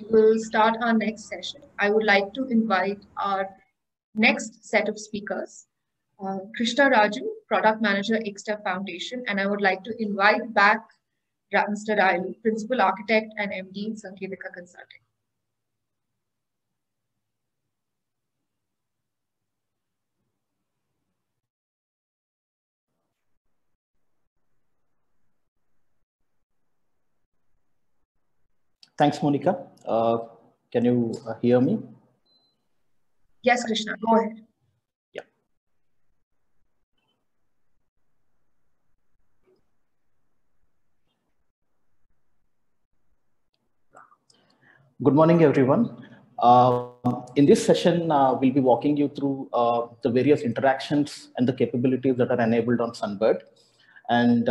we will start our next session. I would like to invite our next set of speakers, Krishna Rajan, Product Manager, Xtep Foundation, and I would like to invite back Mr. Rayalu, Principal Architect and MD, Sanketika Consulting. Thanks, Monica. Can you hear me? Yes, Krishna, go ahead. Yeah. Good morning, everyone. In this session, we'll be walking you through the various interactions and the capabilities that are enabled on Sunbird, and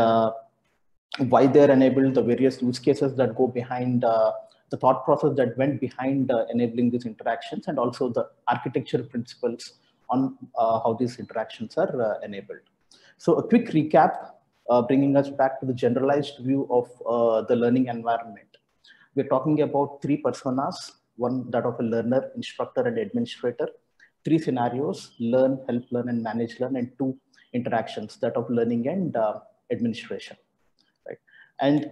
why they're enabled, the various use cases that go behind the thought process that went behind enabling these interactions, and also the architecture principles on how these interactions are enabled. So a quick recap, bringing us back to the generalized view of the learning environment. We're talking about three personas, one that of a learner, instructor, and administrator, three scenarios, learn, help learn, and manage learn, and two interactions, that of learning and administration. Right? And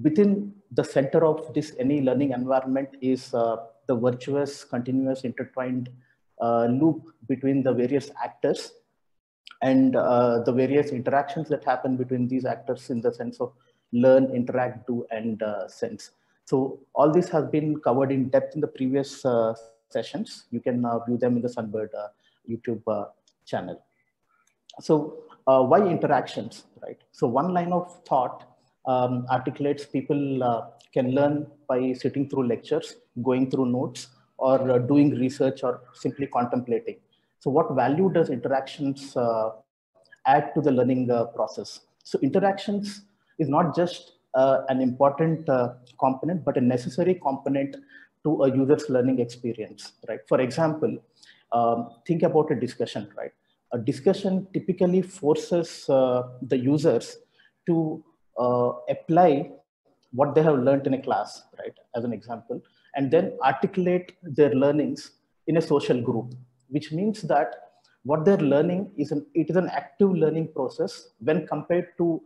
within the center of this any learning environment is the virtuous, continuous, intertwined loop between the various actors and the various interactions that happen between these actors in the sense of learn, interact, do, and sense. So all this has been covered in depth in the previous sessions. You can view them in the Sunbird YouTube channel. So why interactions, right? So one line of thought articulates people can learn by sitting through lectures, going through notes, or doing research, or simply contemplating. So what value does interactions add to the learning process? So interactions is not just an important component, but a necessary component to a user's learning experience, right? For example, think about a discussion, right? A discussion typically forces the users to apply what they have learned in a class, right? As an example, and then articulate their learnings in a social group, which means that what they're learning is an active learning process when compared to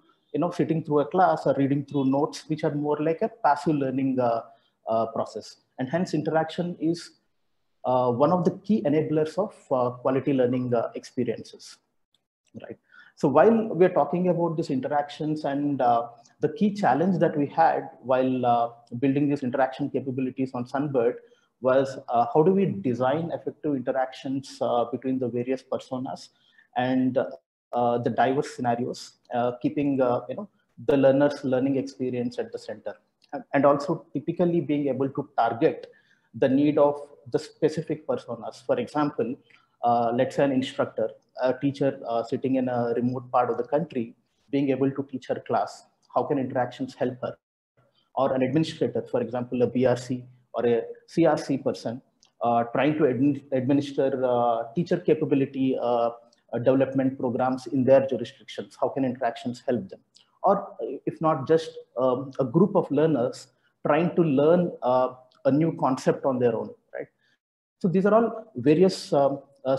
sitting through a class or reading through notes, which are more like a passive learning process. And hence interaction is one of the key enablers of quality learning experiences, right? So while we're talking about these interactions and the key challenge that we had while building these interaction capabilities on Sunbird was how do we design effective interactions between the various personas and the diverse scenarios, keeping the learner's learning experience at the center, and also typically being able to target the need of the specific personas. For example, let's say an instructor, a teacher sitting in a remote part of the country, being able to teach her class. How can interactions help her? Or an administrator, for example, a BRC or a CRC person trying to administer teacher capability development programs in their jurisdictions. How can interactions help them? Or if not, just a group of learners trying to learn a new concept on their own, right? So these are all various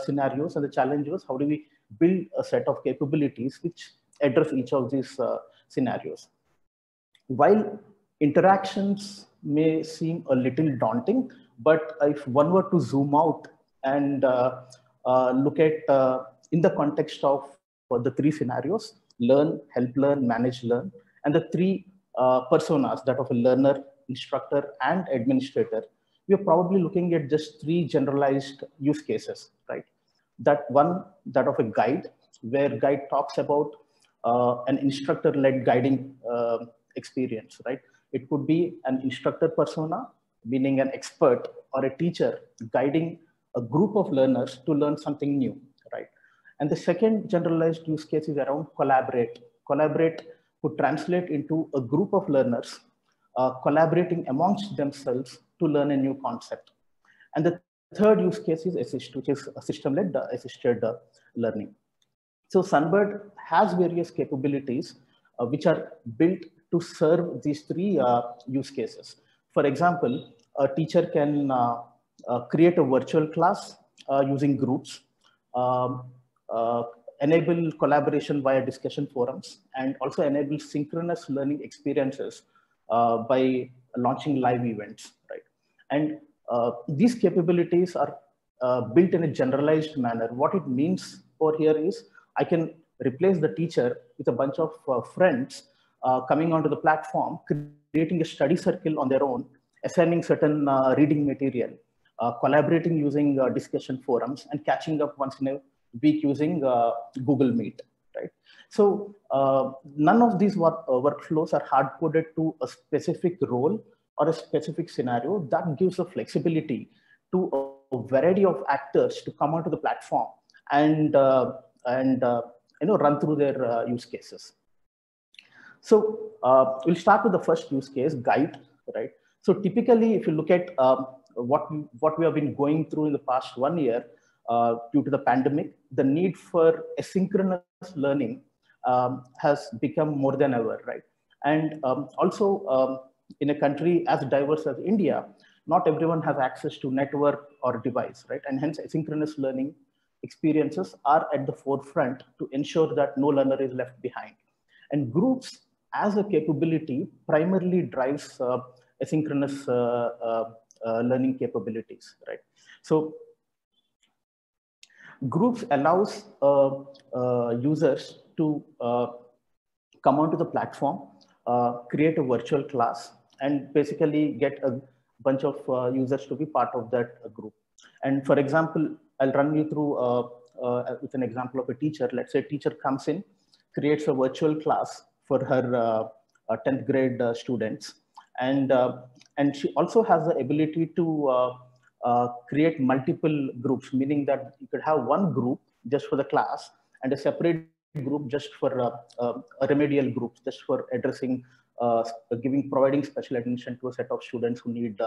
scenarios and the challenges. How do we build a set of capabilities which address each of these scenarios? While interactions may seem a little daunting, but if one were to zoom out and look at in the context of the three scenarios, learn, help learn, manage learn, and the three personas, that of a learner, instructor, and administrator, we're probably looking at just three generalized use cases, right? That one, that of a guide, where guide talks about an instructor-led guiding experience, right? It could be an instructor persona, meaning an expert or a teacher guiding a group of learners to learn something new, right? And the second generalized use case is around collaborate. Collaborate could translate into a group of learners collaborating amongst themselves to learn a new concept. And the third use case is assist, which is a system-led assisted learning. So Sunbird has various capabilities which are built to serve these three use cases. For example, a teacher can create a virtual class using groups, um, uh, enable collaboration via discussion forums, and also enable synchronous learning experiences by launching live events, right? And these capabilities are built in a generalized manner. What it means over here is I can replace the teacher with a bunch of friends coming onto the platform, creating a study circle on their own, assigning certain reading material, collaborating using discussion forums, and catching up once in a week using Google Meet, right? So none of these workflows are hard-coded to a specific role or a specific scenario. That gives a flexibility to a variety of actors to come onto the platform and run through their use cases. So we'll start with the first use case, guide, right? So typically, if you look at what we have been going through in the past 1 year due to the pandemic, the need for asynchronous learning has become more than ever, right? And also in a country as diverse as India, not everyone has access to network or device, right? And hence asynchronous learning experiences are at the forefront to ensure that no learner is left behind. And groups as a capability primarily drives asynchronous learning capabilities, right? So groups allows users to come onto the platform, create a virtual class, and basically get a bunch of users to be part of that group. And for example, I'll run you through with an example of a teacher. Let's say a teacher comes in, creates a virtual class for her 10th grade students. And she also has the ability to create multiple groups, meaning that you could have one group just for the class and a separate group just for a remedial group, just for addressing, providing special attention to a set of students who need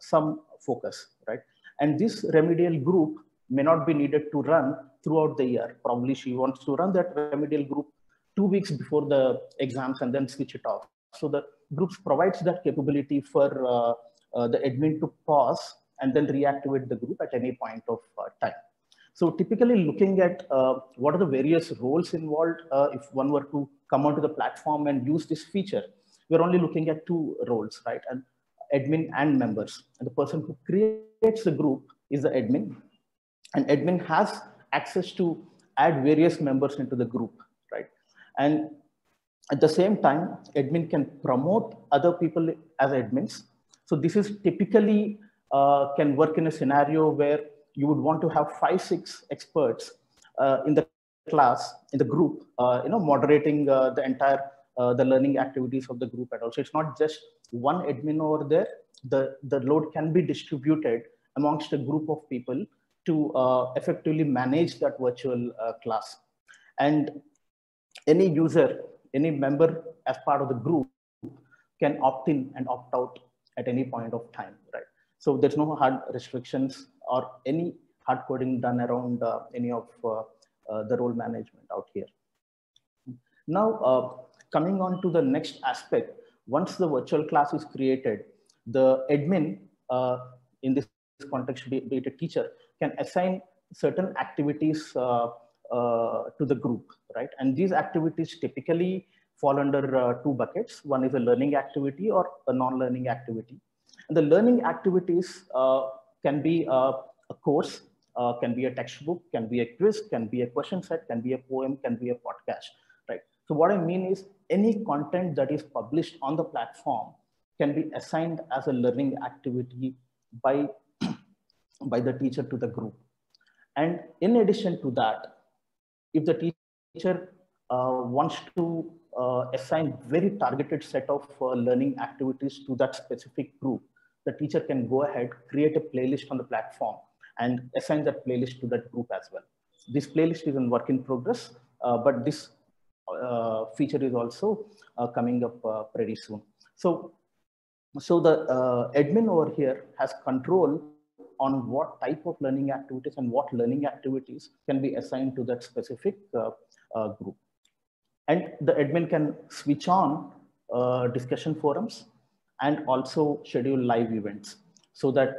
some focus, right? And this remedial group may not be needed to run throughout the year. Probably she wants to run that remedial group 2 weeks before the exams and then switch it off. So the groups provides that capability for the admin to pause and then reactivate the group at any point of time. So typically looking at what are the various roles involved if one were to come onto the platform and use this feature, we're only looking at 2 roles, right? And admin and members. And the person who creates the group is the admin, and admin has access to add various members into the group, right? And at the same time, admin can promote other people as admins. So this is typically can work in a scenario where you would want to have 5-6 experts in the class, in the group, moderating the entire the learning activities of the group. And also it's not just one admin over there. The load can be distributed amongst a group of people to effectively manage that virtual class. And any user, any member as part of the group can opt in and opt out at any point of time, right? So there's no hard restrictions or any hard coding done around any of the role management out here. Now, coming on to the next aspect, once the virtual class is created, the admin in this context, be it a teacher, can assign certain activities to the group, right? And these activities typically fall under 2 buckets. One is a learning activity or a non-learning activity. And the learning activities can be a course, can be a textbook, can be a quiz, can be a question set, can be a poem, can be a podcast, right? So what I mean is any content that is published on the platform can be assigned as a learning activity by the teacher to the group. And in addition to that, if the teacher wants to assign very targeted set of learning activities to that specific group, the teacher can go ahead, create a playlist on the platform and assign that playlist to that group as well. This playlist is in work in progress, but this feature is also coming up pretty soon. So the admin over here has control on what type of learning activities and what learning activities can be assigned to that specific group. And the admin can switch on discussion forums and also schedule live events so that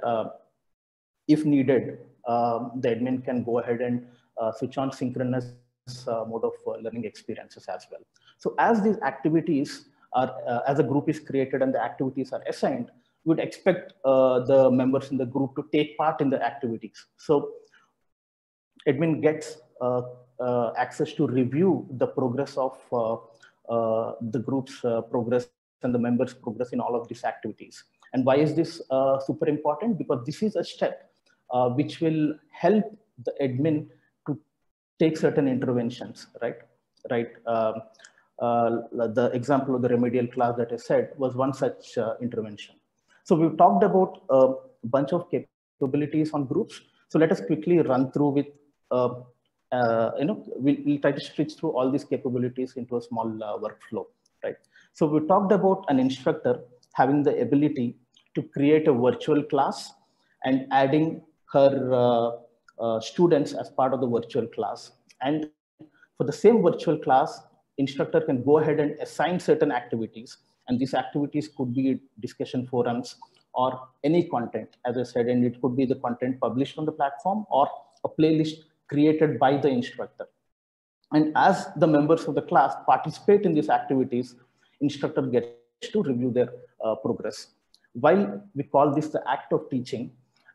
if needed, the admin can go ahead and switch on synchronous mode of learning experiences as well. So as these activities are, as a group is created and the activities are assigned, we would expect the members in the group to take part in the activities. So admin gets access to review the progress of the group's progress and the members' progress in all of these activities. And why is this super important? Because this is a step which will help the admin to take certain interventions, right? Right. The example of the remedial class that I said was one such intervention. So we've talked about a bunch of capabilities on groups. So let us quickly run through with we'll try to stitch through all these capabilities into a small workflow, right? So we talked about an instructor having the ability to create a virtual class and adding her students as part of the virtual class. And for the same virtual class, instructor can go ahead and assign certain activities. And these activities could be discussion forums or any content, as I said, and it could be the content published on the platform or a playlist created by the instructor. And as the members of the class participate in these activities, instructor gets to review their progress. While we call this the act of teaching,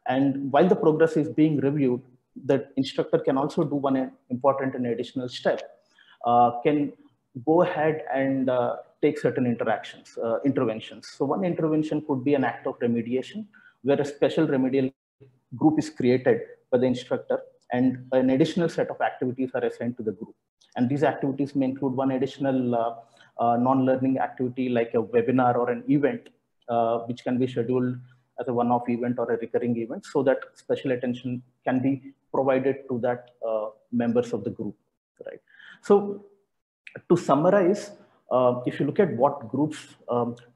and while the progress is being reviewed, the instructor can also do one important and additional step, can go ahead and take certain interventions. So one intervention could be an act of remediation, where a special remedial group is created by the instructor and an additional set of activities are assigned to the group. And these activities may include one additional non-learning activity like a webinar or an event, which can be scheduled as a one-off event or a recurring event, so that special attention can be provided to that members of the group, right? So to summarize, if you look at what groups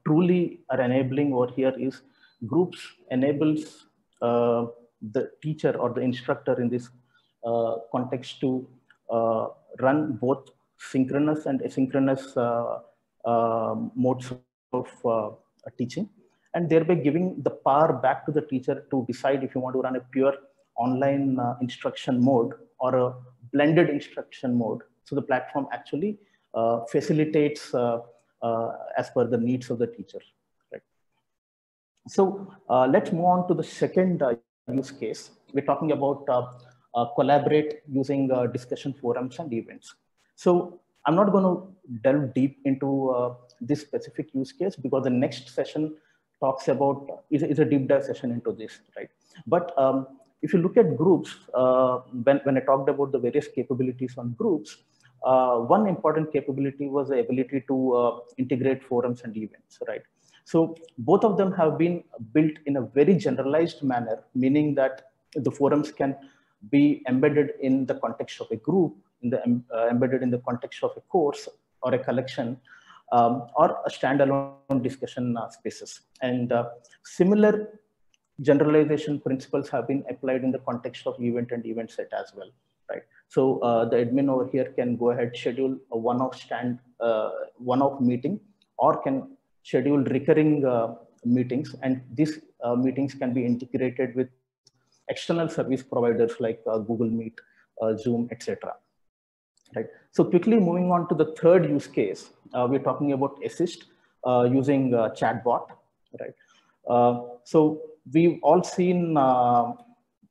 truly are enabling over here is groups enables the teacher or the instructor in this context to run both synchronous and asynchronous modes of teaching, and thereby giving the power back to the teacher to decide if you want to run a pure online instruction mode or a blended instruction mode. So the platform actually facilitates as per the needs of the teacher. Right? So let's move on to the second use case. We're talking about collaborate using discussion forums and events. So I'm not going to delve deep into this specific use case because the next session talks about is a deep dive session into this, right? But if you look at groups, when I talked about the various capabilities on groups, one important capability was the ability to integrate forums and events, right? So both of them have been built in a very generalized manner, meaning that the forums can be embedded in the context of a group, embedded in the context of a course or a collection, or a standalone discussion spaces. And similar generalization principles have been applied in the context of event and event set as well, right? So the admin over here can go ahead, schedule a one-off meeting, or can schedule recurring meetings, and these meetings can be integrated with external service providers like Google Meet, Zoom, etc. Right. So quickly moving on to the third use case, we're talking about assist using chatbot, right? So we've all seen,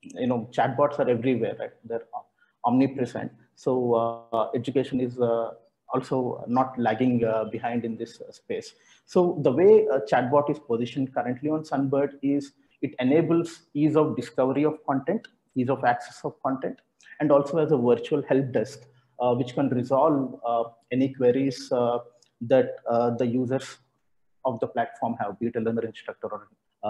chatbots are everywhere, right? They're omnipresent. So education is also not lagging behind in this space. So the way a chatbot is positioned currently on Sunbird is it enables ease of discovery of content, ease of access of content, and also as a virtual help desk, which can resolve any queries that the users of the platform have, be it a learner, instructor, or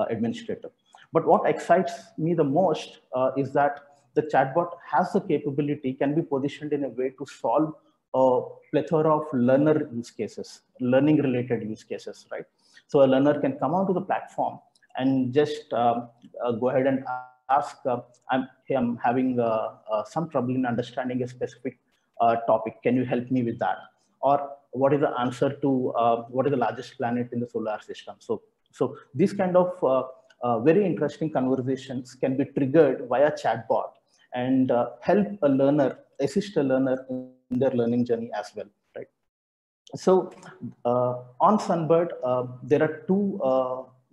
administrator. But what excites me the most is that the chatbot has the capability, can be positioned in a way to solve a plethora of learner use cases, learning related use cases, right? So a learner can come onto the platform and just go ahead and ask, I'm having some trouble in understanding a specific topic. Can you help me with that? Or what is the answer to what is the largest planet in the solar system? So So these kind of very interesting conversations can be triggered via chatbot and help a learner, assist a learner in their learning journey as well, right? So on Sunbird, there are two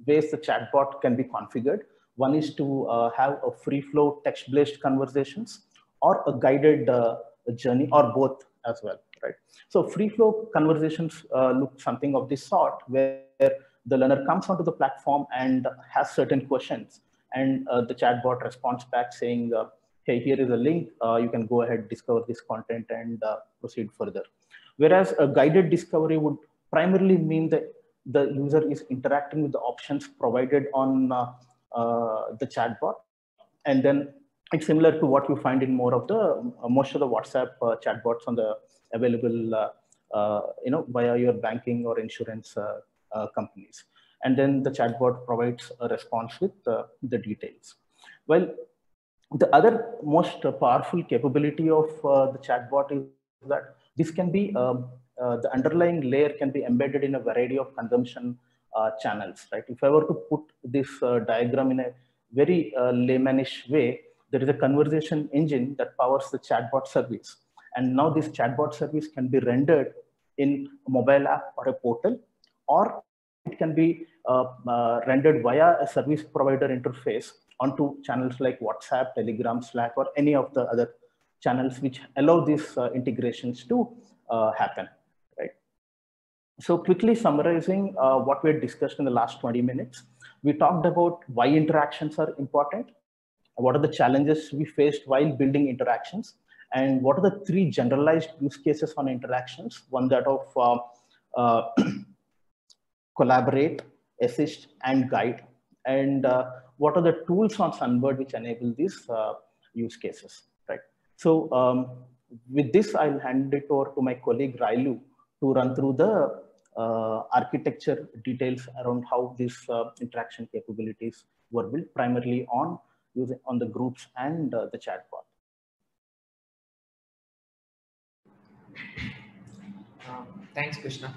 ways the chatbot can be configured. One is to have a free flow text-based conversations or a guided journey, or both as well, right? So free flow conversations look something of this sort, where the learner comes onto the platform and has certain questions, and the chatbot responds back saying, hey, here is a link, you can go ahead, discover this content, and proceed further. Whereas a guided discovery would primarily mean that the user is interacting with the options provided on the chatbot, and then it's similar to what you find in more of the most of the WhatsApp chatbots on the available, via your banking or insurance companies. And then the chatbot provides a response with the details. Well, the other most powerful capability of the chatbot is that this can be the underlying layer can be embedded in a variety of consumption channels, right? If I were to put this diagram in a very laymanish way, there is a conversation engine that powers the chatbot service. And now this chatbot service can be rendered in a mobile app or a portal, or it can be rendered via a service provider interface onto channels like WhatsApp, Telegram, Slack, or any of the other channels which allow these integrations to happen, right? So quickly summarizing what we had discussed in the last 20 minutes, we talked about why interactions are important, what are the challenges we faced while building interactions, and what are the three generalized use cases on interactions, one that of collaborate, assist, and guide, and what are the tools on Sunbird which enable these use cases, right? So with this, I'll hand it over to my colleague Railu to run through the architecture details around how these interaction capabilities were built primarily on the groups and the chatbot. Thanks, Krishna.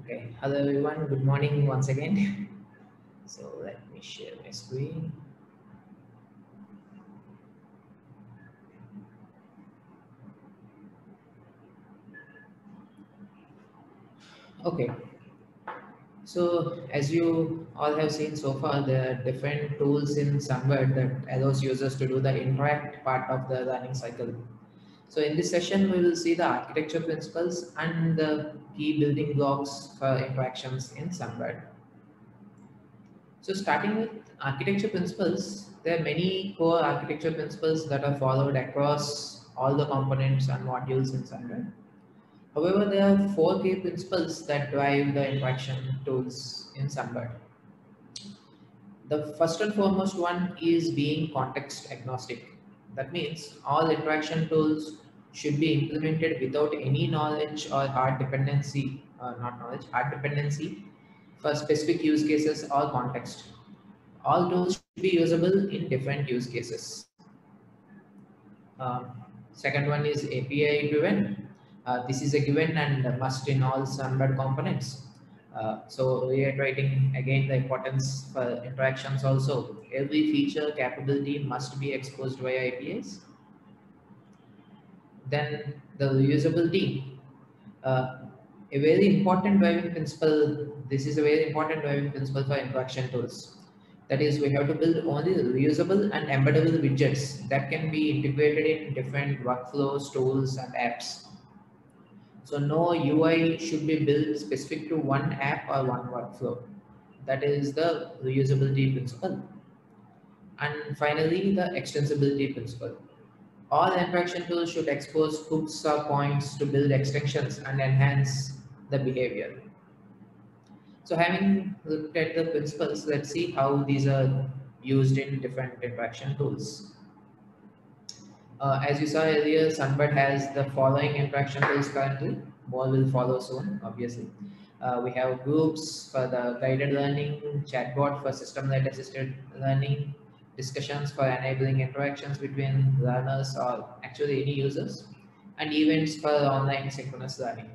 Okay, hello everyone. Good morning once again. So let me share my screen. Okay. So as you all have seen so far, there are different tools in Sunbird that allows users to do the interact part of the learning cycle. So in this session, we will see the architecture principles and the key building blocks for interactions in Sunbird. So starting with architecture principles, there are many core architecture principles that are followed across all the components and modules in Sunbird. However, there are four key principles that drive the interaction tools in Sunbird. The first and foremost one is being context agnostic. That means all interaction tools should be implemented without any knowledge or hard dependency, hard dependency for specific use cases or context. All tools should be usable in different use cases. Second one is API driven. This is a given and must in all Sunbird components. So reiterating again the importance for interactions also. Every feature capability must be exposed via APIs. Then the reusability. A very important driving principle. This is a very important driving principle for interaction tools. That is, we have to build only reusable and embeddable widgets that can be integrated in different workflows, tools, and apps. So no UI should be built specific to one app or one workflow. That is the reusability principle. And finally, the extensibility principle. All interaction tools should expose hooks or points to build extensions and enhance the behavior. So having looked at the principles, let's see how these are used in different interaction tools. As you saw earlier, Sunbird has the following interaction tools currently. More will follow soon, obviously. We have groups for the guided learning, chatbot for system-led assisted learning, discussions for enabling interactions between learners or actually any users, and events for online synchronous learning.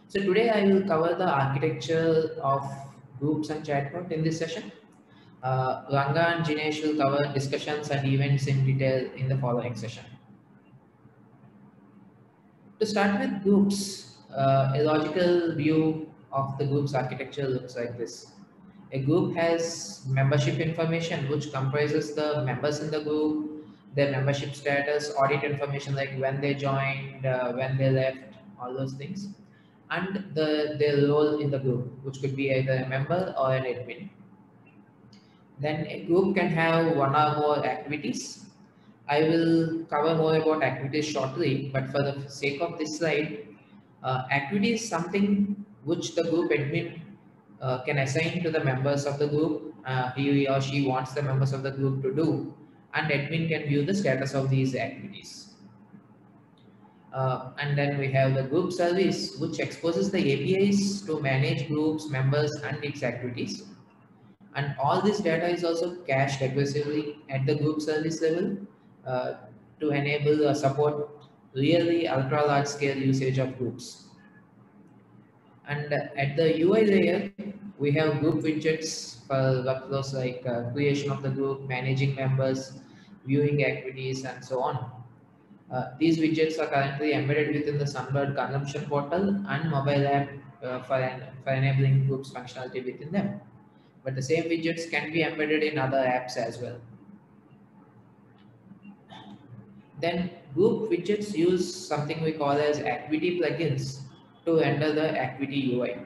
So today I will cover the architecture of groups and chatbot in this session. Ranga and Jinesh will cover discussions and events in detail in the following session. To start with groups, a logical view of the group's architecture looks like this. A group has membership information which comprises the members in the group, their membership status, audit information like when they joined, when they left, all those things, and their role in the group, which could be either a member or an admin. Then a group can have one or more activities. I will cover more about activities shortly, but for the sake of this slide, activity is something which the group admin can assign to the members of the group. He or she wants the members of the group to do, and admin can view the status of these activities. And then we have the group service, which exposes the APIs to manage groups, members, and its activities. And all this data is also cached aggressively at the group service level to enable or support really ultra large scale usage of groups. And at the UI layer, we have group widgets for workflows like creation of the group, managing members, viewing activities, and so on. These widgets are currently embedded within the Sunbird consumption portal and mobile app for enabling groups functionality within them. But the same widgets can be embedded in other apps as well. Then group widgets use something we call as activity plugins to enter the activity UI.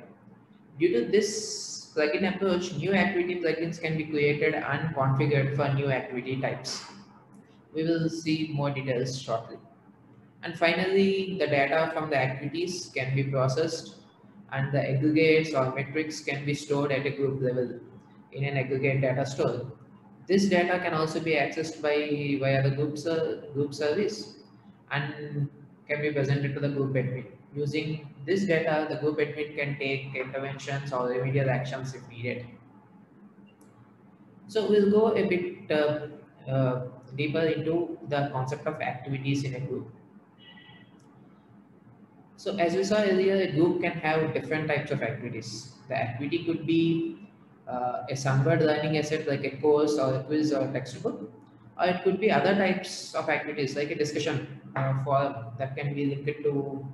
Due to this plugin approach, new activity plugins can be created and configured for new activity types. We will see more details shortly. And finally, the data from the activities can be processed and the aggregates or metrics can be stored at a group level in an aggregate data store. This data can also be accessed via the group service and can be presented to the group admin. Using this data, the group admin can take interventions or remedial actions if needed. So we'll go a bit deeper into the concept of activities in a group. So as we saw earlier, a group can have different types of activities. The activity could be a Sunbird learning asset like a course or a quiz or a textbook, or it could be other types of activities like a discussion for that can be linked to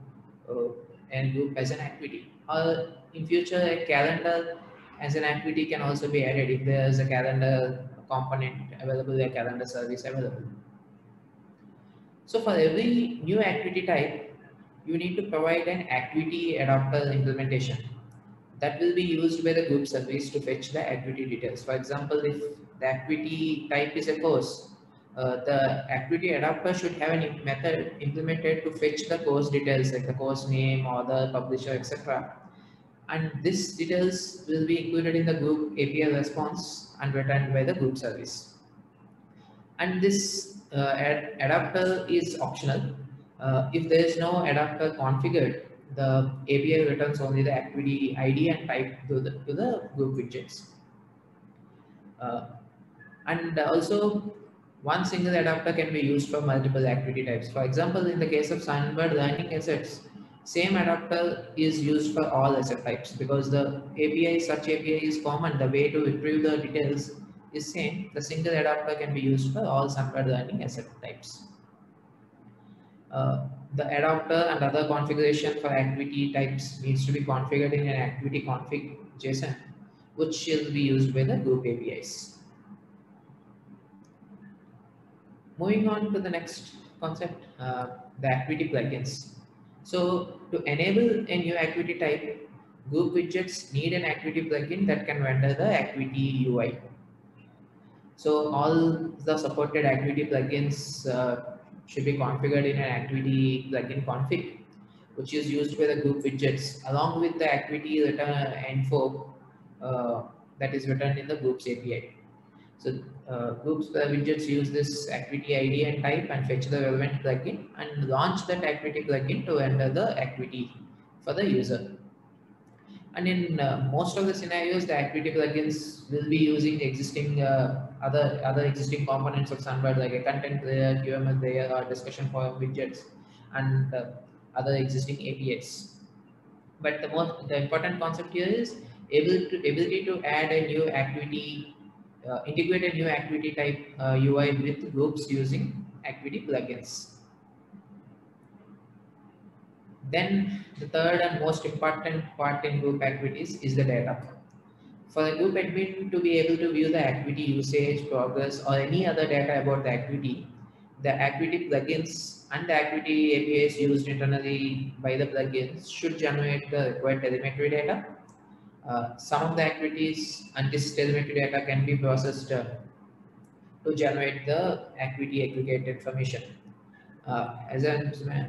a group as an activity. Or in future, a calendar as an activity can also be added if there is a calendar component available, a calendar service available. So for every new activity type, you need to provide an activity adapter implementation that will be used by the group service to fetch the activity details. For example, if the activity type is a course, the activity adapter should have a method implemented to fetch the course details like the course name, author, publisher, etc. And these details will be included in the group API response and returned by the group service. And this adapter is optional. If there is no adapter configured, the API returns only the activity ID and type to the group widgets. And also, one single adapter can be used for multiple activity types. For example, in the case of Sunbird learning assets, same adapter is used for all asset types because the API, such API is common. The way to retrieve the details is same. The single adapter can be used for all Sunbird learning asset types. The adapter and other configuration for activity types needs to be configured in an activity config JSON, which will be used by the group APIs. Moving on to the next concept, the activity plugins. So to enable a new activity type, group widgets need an activity plugin that can render the activity UI. So all the supported activity plugins should be configured in an activity plugin config, which is used by the group widgets along with the activity return info that is returned in the groups API. So groups widgets use this activity ID and type and fetch the relevant plugin and launch that activity plugin to enter the activity for the user. And in most of the scenarios, the activity plugins will be using the existing other existing components of Sunbird like a content layer, QML layer, or discussion forum widgets, and other existing APIs. But the important concept here is ability to add a new activity, integrate a new activity type UI with groups using activity plugins. Then the third and most important part in group activities is the data. For a group admin to be able to view the activity usage, progress, or any other data about the activity plugins and the activity APIs used internally by the plugins should generate the required telemetry data. Some of the activities and this telemetry data can be processed to generate the activity aggregate information.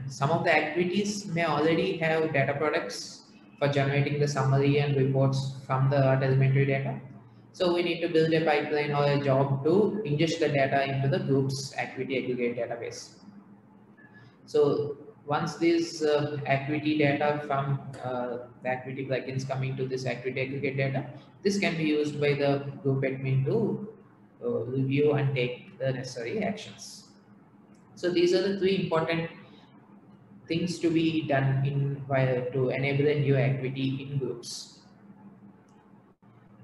Some of the activities may already have data products for generating the summary and reports from the telemetry data. So we need to build a pipeline or a job to ingest the data into the group's activity aggregate database. So once these activity data from the activity plugins coming to this activity aggregate data, this can be used by the group admin to review and take the necessary actions. So these are the three important things to be done to enable a new activity in groups.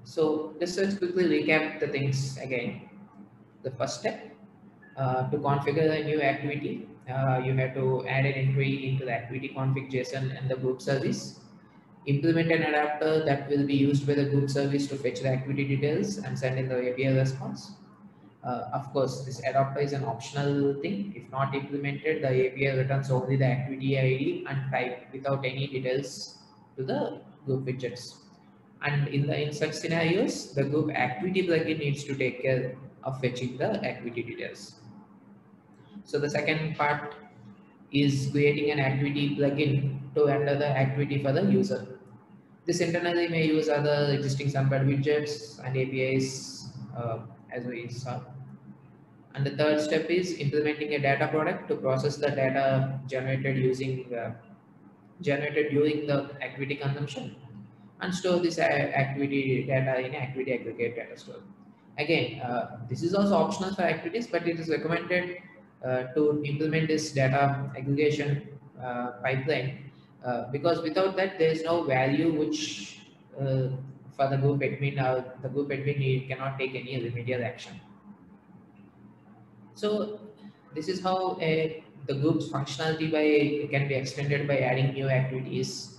So let's quickly recap the things again. The first step, to configure a new activity, you have to add an entry into the activity config JSON and the group service. Implement an adapter that will be used by the group service to fetch the activity details and send in the API response. Of course, this adapter is an optional thing. If not implemented, the API returns only the activity ID and type without any details to the group widgets. And in such scenarios, the group activity plugin needs to take care of fetching the activity details. So the second part is creating an activity plugin to enter the activity for the user. This internally may use other existing Sunbird widgets and APIs as we saw. And the third step is implementing a data product to process the data generated during the activity consumption and store this activity data in activity aggregate data store. Again, this is also optional for activities, but it is recommended to implement this data aggregation pipeline because without that there is no value which for the group admin, the group admin cannot take any remedial action. So this is how the group's functionality can be extended by adding new activities,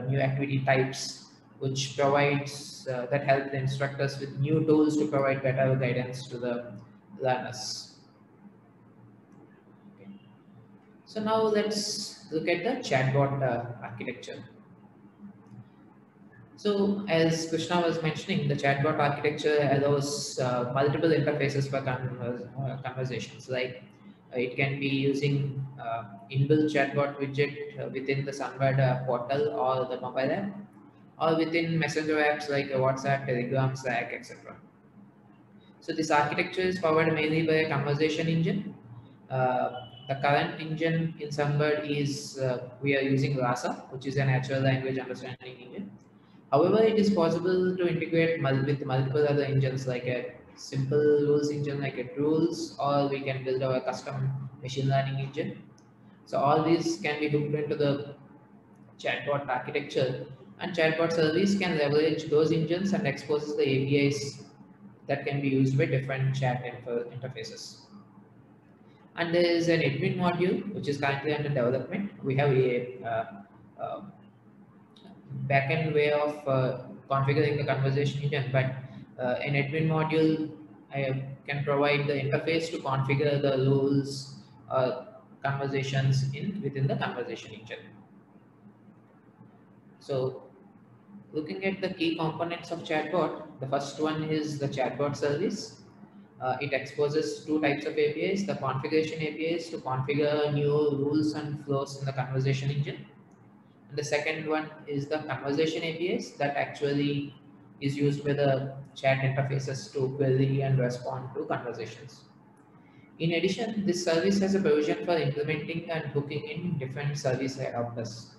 new activity types, which provides that help the instructors with new tools to provide better guidance to the learners. Okay. So now let's look at the chatbot architecture. So as Krishna was mentioning, the chatbot architecture allows multiple interfaces for conversations. Like it can be using inbuilt chatbot widget within the Sunbird portal or the mobile app, or within messenger apps like WhatsApp, Telegram, Slack, etc. So this architecture is powered mainly by a conversation engine. The current engine in Sunbird is we are using RASA, which is a natural language understanding engine. However, it is possible to integrate with multiple other engines like a simple rules engine like a Rules, or we can build our custom machine learning engine. So all these can be hooked into the chatbot architecture, and chatbot service can leverage those engines and exposes the APIs that can be used by different chat interfaces. And there is an admin module which is currently under development. We have a backend way of configuring the conversation engine, but an admin module can provide the interface to configure the rules conversations within the conversation engine. So looking at the key components of chatbot, the first one is the chatbot service. It exposes two types of APIs, the configuration APIs to configure new rules and flows in the conversation engine. And the second one is the conversation APIs that actually is used by the chat interfaces to query and respond to conversations. In addition, this service has a provision for implementing and hooking in different service adapters.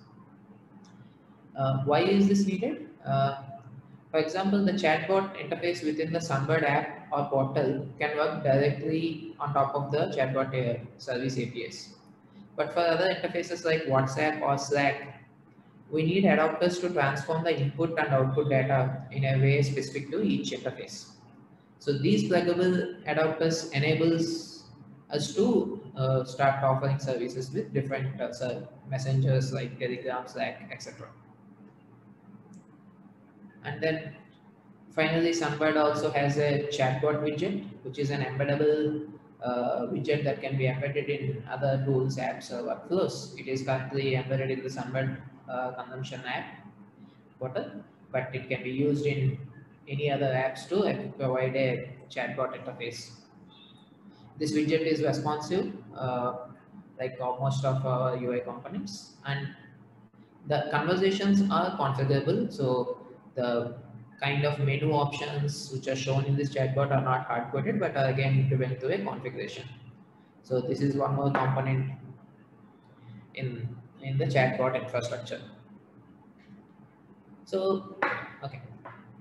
Why is this needed? For example, the chatbot interface within the Sunbird app or portal can work directly on top of the chatbot service APIs. But for other interfaces like WhatsApp or Slack, we need adapters to transform the input and output data in a way specific to each interface. So these pluggable adapters enables us to start offering services with different messengers like Telegram, Slack, etc. And then finally, Sunbird also has a chatbot widget, which is an embeddable widget that can be embedded in other tools, apps, or workflows. It is currently embedded in the Sunbird consumption app portal, but it can be used in any other apps to provide a chatbot interface. This widget is responsive, like most of our UI components, and the conversations are configurable. So the kind of menu options which are shown in this chatbot are not hard-coded, but are again driven to a configuration. So this is one more component in the chatbot infrastructure. So, okay.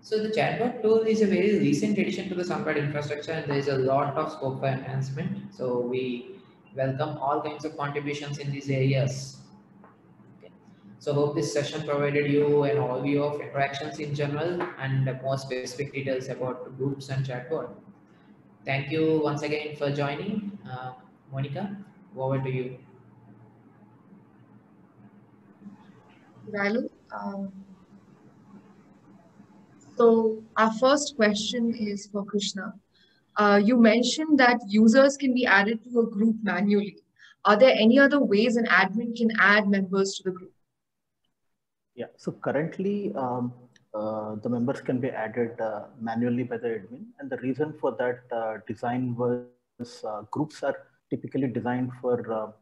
So the chatbot tool is a very recent addition to the Sunbird infrastructure, and there is a lot of scope for enhancement. So we welcome all kinds of contributions in these areas. Okay. So hope this session provided you an overview of interactions in general and more specific details about groups and chatbot. Thank you once again for joining. Monica, over to you. Railu, so our first question is for Krishna. You mentioned that users can be added to a group manually. Are there any other ways an admin can add members to the group? Yeah, so currently the members can be added manually by the admin. And the reason for that design was groups are typically designed for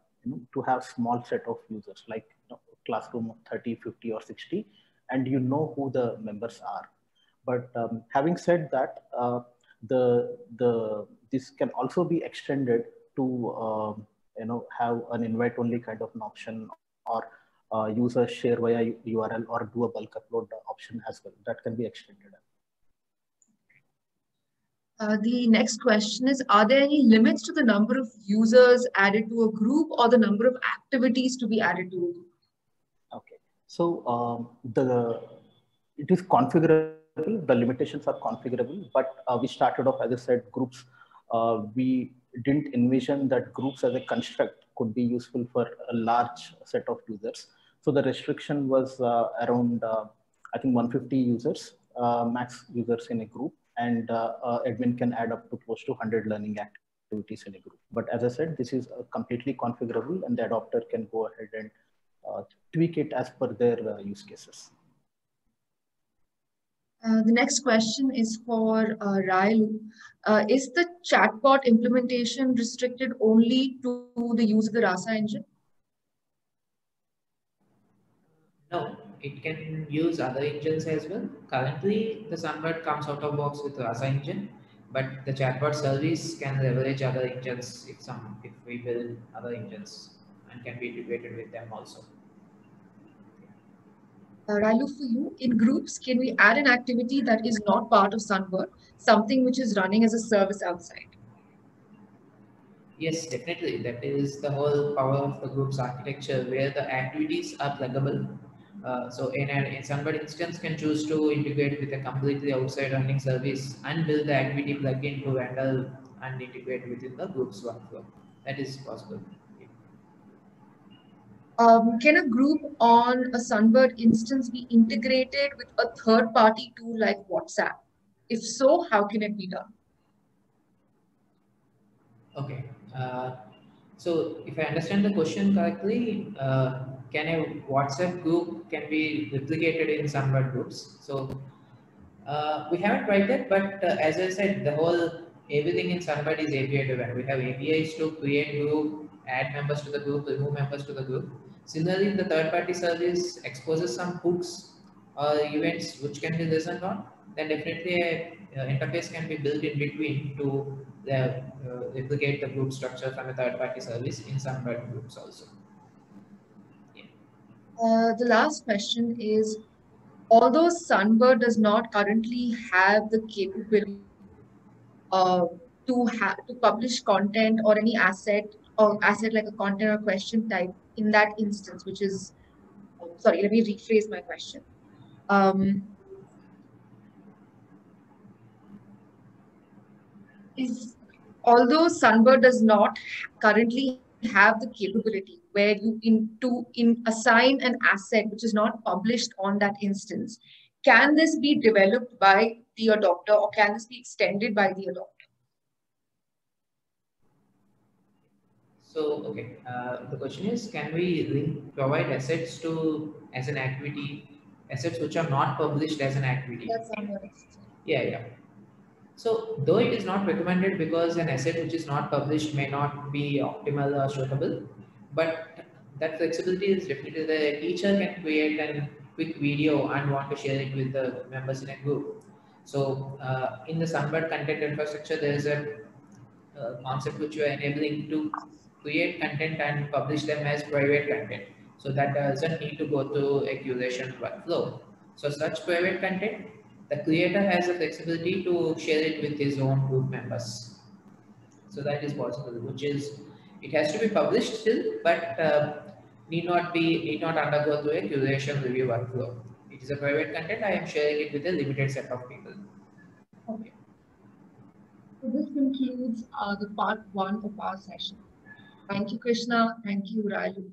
to have small set of users, like classroom of 30, 50 or 60, and you know who the members are. But having said that, this can also be extended to have an invite only kind of an option, or use a share via URL, or do a bulk upload option as well. That can be extended. The next question is, are there any limits to the number of users added to a group or the number of activities to be added to a group? Okay, so it is configurable. The limitations are configurable, but we started off, as I said, groups. We didn't envision that groups as a construct could be useful for a large set of users. So the restriction was around, I think 150 users, max users in a group, and admin can add up to close to 100 learning activities in a group. But as I said, this is completely configurable, and the adopter can go ahead and tweak it as per their use cases. The next question is for Railu. Is the chatbot implementation restricted only to the use of the Rasa engine? No, it can use other engines as well. Currently, the Sunbird comes out of box with Rasa engine, but the chatbot service can leverage other engines if we build other engines, and can be integrated with them also. Railu, for you, in groups, can we add an activity that is not part of Sunbird, something which is running as a service outside? Yes, definitely. That is the whole power of the group's architecture, where the activities are pluggable. So in Sunbird instance can choose to integrate with a completely outside running service and build the activity plugin to handle and integrate within the group's workflow. That is possible. Can a group on a Sunbird instance be integrated with a third-party tool like WhatsApp? If so, how can it be done? Okay. So if I understand the question correctly, can a WhatsApp group can be replicated in Sunbird groups? So we haven't tried that, but as I said, everything in Sunbird is API driven. We have APIs to create group, add members to the group, remove members to the group. Similarly, the third-party service exposes some hooks or events which can be listened on. Then definitely a interface can be built in between to replicate the group structure from a third-party service in Sunbird groups also. Yeah. The last question is, although Sunbird does not currently have the capability to publish content or any asset like a content or question type in that instance, which is sorry, let me rephrase my question. Although Sunbird does not currently have the capability where you assign an asset which is not published on that instance, can this be developed by the adopter, or can this be extended by the adopter? So, okay, the question is, can we provide assets as an activity, assets which are not published as an activity? That's Sunbird. Yeah. So, though it is not recommended because an asset which is not published may not be optimal or suitable, but that flexibility is definitely, the teacher can create a quick video and want to share it with the members in a group. So, in the Sunbird content infrastructure, there is a concept which you are enabling to create content and publish them as private content. So that doesn't need to go through a curation workflow. So such private content, the creator has the flexibility to share it with his own group members. So that is possible, which is, it has to be published still, but need not undergo through a curation review workflow. It is a private content. I am sharing it with a limited set of people. Okay. So this concludes the part 1 of our session. Thank you, Krishna. Thank you, Raju.